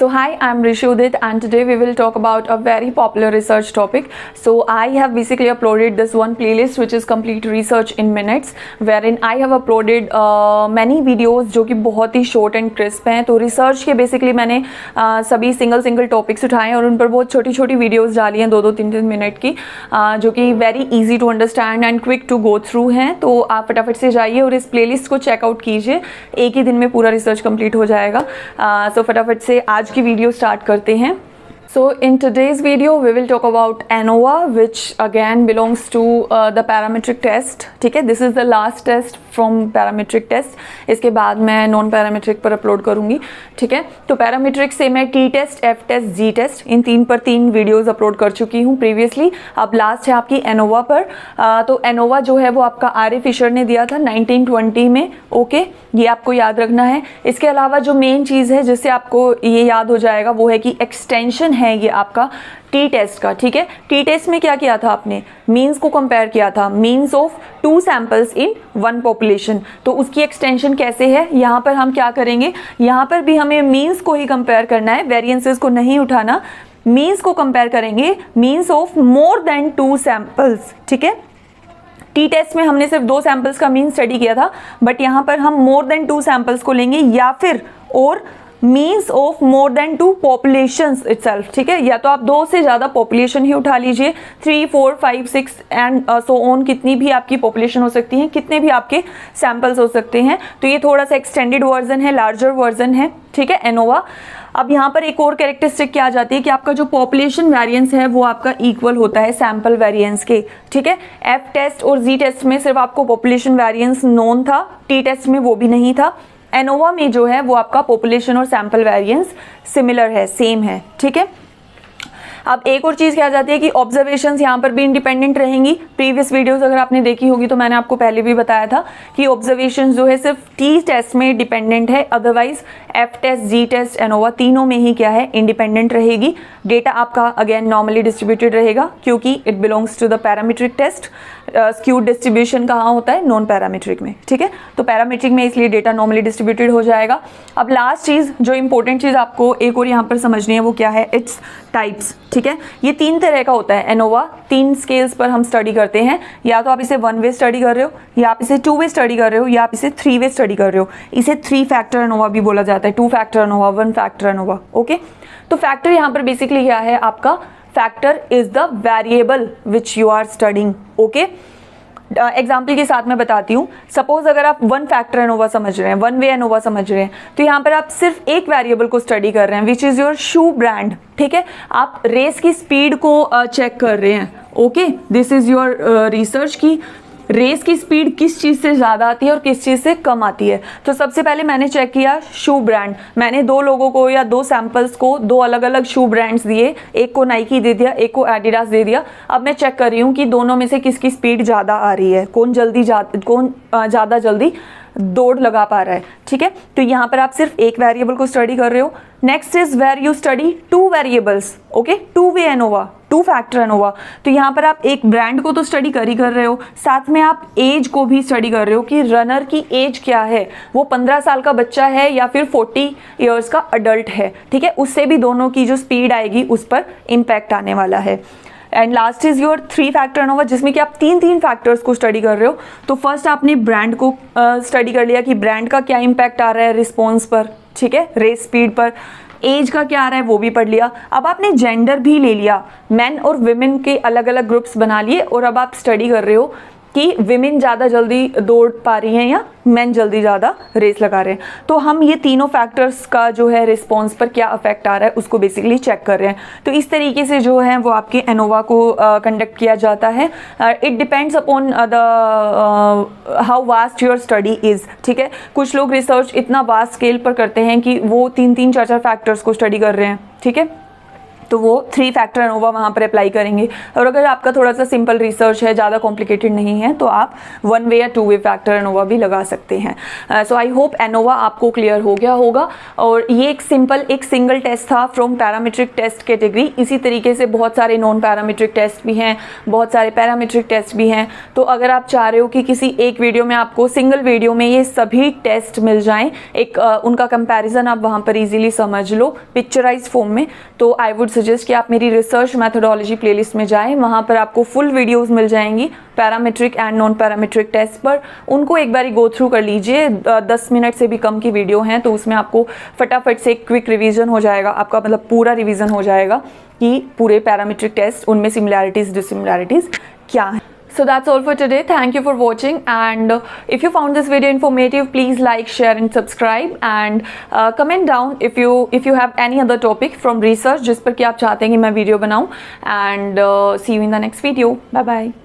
So hi, I'm Rishi Udit and today we will talk about a very popular research topic. So I have basically uploaded this one playlist which is complete research in minutes, wherein I have uploaded many videos जो कि बहुत ही short and crisp हैं. तो research के basically मैंने सभी single topics उठाए हैं और उन पर बहुत छोटी छोटी videos डाली हैं 2-3 मिनट की, जो कि very easy to understand and quick to go through हैं. तो आप फटाफट से जाइए और इस प्लेलिस्ट को चेकआउट कीजिए, एक ही दिन में पूरा रिसर्च कंप्लीट हो जाएगा. सो फटाफट से आज की वीडियो स्टार्ट करते हैं. So in today's video we will talk about ANOVA, which again belongs to the parametric test. ठीक है, this is the last test from parametric test. इसके बाद मैं नॉन पैरामीट्रिक पर अपलोड करूँगी. ठीक है, तो पैरामीट्रिक से मैं टी टेस्ट, एफ टेस्ट, जी टेस्ट इन 3 पर 3 वीडियोस अपलोड कर चुकी हूँ प्रीवियसली. अब लास्ट है आपकी ANOVA पर. तो ANOVA जो है वो आपका आर ए फिशर ने दिया था 1920 में. ओके, ये आपको याद रखना है. इसके अलावा जो मेन चीज़ है जिससे आपको ये याद हो जाएगा वो है कि एक्सटेंशन है ये आपका टी टेस्ट का. ठीक है, टी टेस्ट में क्या किया था आपने, मीन्स को कंपेयर किया था, means of 2 samples in 1 population. तो उसकी एक्सटेंशन कैसे है, यहाँ पर हम क्या करेंगे, यहाँ पर भी हमें मीन्स को ही कंपेयर करना है, वेरिएंसेस को नहीं उठाना. मीन्स को कंपेयर करेंगे, means of more than 2 samples. ठीक है, टी टेस्ट में हमने सिर्फ 2 सैंपल्स का मीन स्टडी किया था, बट यहाँ पर हम मोर देन 2 सैंपल्स को लेंगे या फिर और means of more than 2 populations itself. ठीक है, या तो आप 2 से ज़्यादा पॉपुलेशन ही उठा लीजिए, 3, 4, 5, 6 एंड सो ऑन, कितनी भी आपकी पॉपुलेशन हो सकती है, कितने भी आपके सैंपल्स हो सकते हैं. तो ये थोड़ा सा एक्सटेंडेड वर्जन है, लार्जर वर्जन है. ठीक है, एनोवा. अब यहाँ पर एक और कैरेक्टरिस्टिक क्या आ जाती है कि आपका जो पॉपुलेशन वेरिएंस है वो आपका इक्वल होता है सैंपल वेरिएंस के. ठीक है, एफ टेस्ट और जी टेस्ट में सिर्फ आपको पॉपुलेशन वेरिएंस नोन था, टी टेस्ट में वो भी नहीं था. एनोवा में जो है वो आपका पॉपुलेशन और सैंपल वेरिएंस सिमिलर है, सेम है. ठीक है, अब एक और चीज़ क्या आ जाती है कि ऑब्जर्वेशंस यहाँ पर भी इंडिपेंडेंट रहेंगी. प्रीवियस वीडियोस अगर आपने देखी होगी तो मैंने आपको पहले भी बताया था कि ऑब्जर्वेशंस जो है सिर्फ टी टेस्ट में डिपेंडेंट है, अदरवाइज एफ टेस्ट, जी टेस्ट, एनोवा तीनों में ही क्या है, इंडिपेंडेंट रहेगी. डेटा आपका अगेन नॉर्मली डिस्ट्रीब्यूटेड रहेगा क्योंकि it belongs to the parametric test. Skewed distribution कहाँ होता है, नॉन पैरामीट्रिक में. ठीक है, तो पैरामीट्रिक में इसलिए डेटा नॉर्मली डिस्ट्रीब्यूटेड हो जाएगा. अब लास्ट चीज़ जो इंपॉर्टेंट चीज़ आपको एक और यहाँ पर समझनी है वो क्या है, इट्स टाइप्स. ठीक है, ये 3 तरह का होता है एनोवा. 3 स्केल्स पर हम स्टडी करते हैं, या तो आप इसे 1 वे स्टडी कर रहे हो, या आप इसे 2 वे स्टडी कर रहे हो, या आप इसे 3 वे स्टडी कर रहे हो. इसे 3 फैक्टर एनोवा भी बोला जाता है, 2 factor anova, 1 factor anova. Okay, तो फैक्टर यहाँ पर बेसिकली क्या है आपका, factor is the variable which you are studying. Okay, example के साथ मैं बताती हूँ. सपोज अगर आप 1 फैक्टर एनोवा समझ रहे हैं, 1 वे एनोवा समझ रहे हैं, तो यहाँ पर आप सिर्फ एक वेरिएबल को स्टडी कर रहे हैं which is your shoe brand. ठीक है, आप रेस की स्पीड को चेक कर रहे हैं. Okay, this is your research की रेस की स्पीड किस चीज़ से ज़्यादा आती है और किस चीज़ से कम आती है. तो सबसे पहले मैंने चेक किया शू ब्रांड. मैंने 2 लोगों को या 2 सैंपल्स को 2 अलग अलग शू ब्रांड्स दिए, एक को नाइकी दे दिया, एक को एडिडास दे दिया. अब मैं चेक कर रही हूँ कि दोनों में से किसकी स्पीड ज़्यादा आ रही है, कौन ज़्यादा जल्दी दौड़ लगा पा रहा है. ठीक है, तो यहाँ पर आप सिर्फ एक वेरिएबल को स्टडी कर रहे हो. Next is where you study 2 variables. Okay, 2 way anova, 2 factor anova. तो यहाँ पर आप एक ब्रांड को तो स्टडी कर ही कर रहे हो, साथ में आप एज को भी स्टडी कर रहे हो कि रनर की एज क्या है, वो 15 साल का बच्चा है या फिर 40 ईयर्स का अडल्ट है. ठीक है, उससे भी दोनों की जो स्पीड आएगी उस पर इम्पैक्ट आने वाला है. And last is your 3 factor ANOVA, जिसमें कि आप 3 फैक्टर्स को स्टडी कर रहे हो. तो फर्स्ट आपने ब्रांड को स्टडी कर लिया कि ब्रांड का क्या इम्पैक्ट आ रहा है रिस्पॉन्स पर. ठीक है, रेस स्पीड पर. एज का क्या आ रहा है वो भी पढ़ लिया. अब आपने जेंडर भी ले लिया, मैन और विमेन के अलग अलग ग्रुप्स बना लिए, और अब आप स्टडी कर रहे हो कि विमेन ज़्यादा जल्दी दौड़ पा रही हैं या मैन जल्दी ज़्यादा रेस लगा रहे हैं. तो हम ये तीनों फैक्टर्स का जो है रिस्पॉन्स पर क्या अफेक्ट आ रहा है उसको बेसिकली चेक कर रहे हैं. तो इस तरीके से जो है वो आपके एनोवा को कंडक्ट किया जाता है. It depends upon the how vast your study is. ठीक है, कुछ लोग रिसर्च इतना वास्ट स्केल पर करते हैं कि वो 3-4 फैक्टर्स को स्टडी कर रहे हैं. ठीक है, तो वो 3 फैक्टर एनोवा वहाँ पर अप्लाई करेंगे। और अगर आपका थोड़ा सा सिंपल रिसर्च है, ज़्यादा कॉम्प्लिकेटेड नहीं है, तो आप 1 वे या 2 वे फैक्टर एनोवा भी लगा सकते हैं। सो आई होप एनोवा आपको क्लियर हो गया होगा। और ये एक सिंगल टेस्ट था फ्रॉम पैरामीट्रिक टेस्ट कैटेगरी। इसी तरीके से बहुत सारे नॉन पैरामीट्रिक टेस्ट भी हैं, बहुत सारे पैरामीट्रिक टेस्ट भी हैं। तो अगर आप चाह रहे हो कि किसी एक वीडियो में आपको, सिंगल वीडियो में ये सभी टेस्ट मिल जाएं, एक उनका कंपैरिजन आप वहाँ पर इजीली समझ लो पिक्चराइज फॉर्म में, तो आई वुड सजेस्ट कि आप मेरी रिसर्च मैथोडोलॉजी प्लेलिस्ट में जाएं। वहाँ पर आपको फुल वीडियोस मिल जाएंगी parametric and non parametric test पर। उनको एक बारी गो थ्रू कर लीजिए। 10 मिनट से भी कम की वीडियो हैं, तो उसमें आपको फटाफट से क्विक रिवीजन हो जाएगा, आपका मतलब पूरा रिवीजन हो जाएगा कि पूरे पैरामीट्रिक टेस्ट, उनमें सिमिलैरिटीज डिसिमिलैरिटीज क्या है। So that's all for today. Thank you for watching, and if you found this video informative, please like, share and subscribe, and comment down if you have any other topic from research जिस पर कि आप चाहते हैं कि मैं video बनाऊं, and see you in the next video. Bye bye.